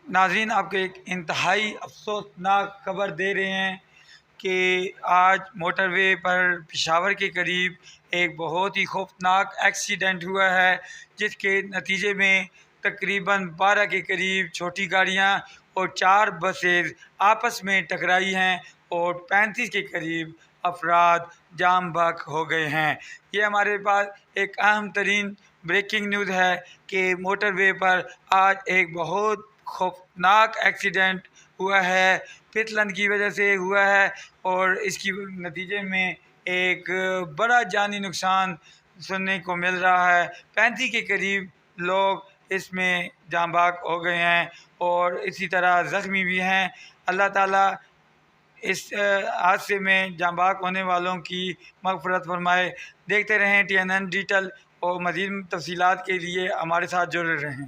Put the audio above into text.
ناظرین، آپ کو ایک انتہائی افسوسناک خبر دے رہے ہیں کہ آج موٹر وے پر پشاور کے قریب ایک بہت ہی خوفناک ایکسیڈنٹ ہوا ہے، جس کے نتیجے میں تقریباً 12 کے قریب چھوٹی گاڑیاں اور 4 بسیں آپس میں ٹکرائی ہیں اور 35 کے قریب افراد جام بحق ہو گئے ہیں۔ یہ ہمارے پاس ایک اہم ترین بریکنگ نیوز ہے کہ موٹر وے پر آج ایک بہت خوفناک ایکسیڈنٹ ہوا ہے، پتلن کی وجہ سے ہوا ہے، اور اس کی نتیجے میں ایک بڑا جانی نقصان سننے کو مل رہا ہے۔ 35 کے قریب لوگ اس میں جاں بحق ہو گئے ہیں اور اسی طرح زخمی بھی ہیں۔ اللہ تعالیٰ اس حادثے میں جاں بحق ہونے والوں کی مغفرت فرمائے۔ دیکھتے رہیں TNN ڈیجیٹل، اور مزید تفصیلات کے لیے ہمارے ساتھ جڑے رہیں۔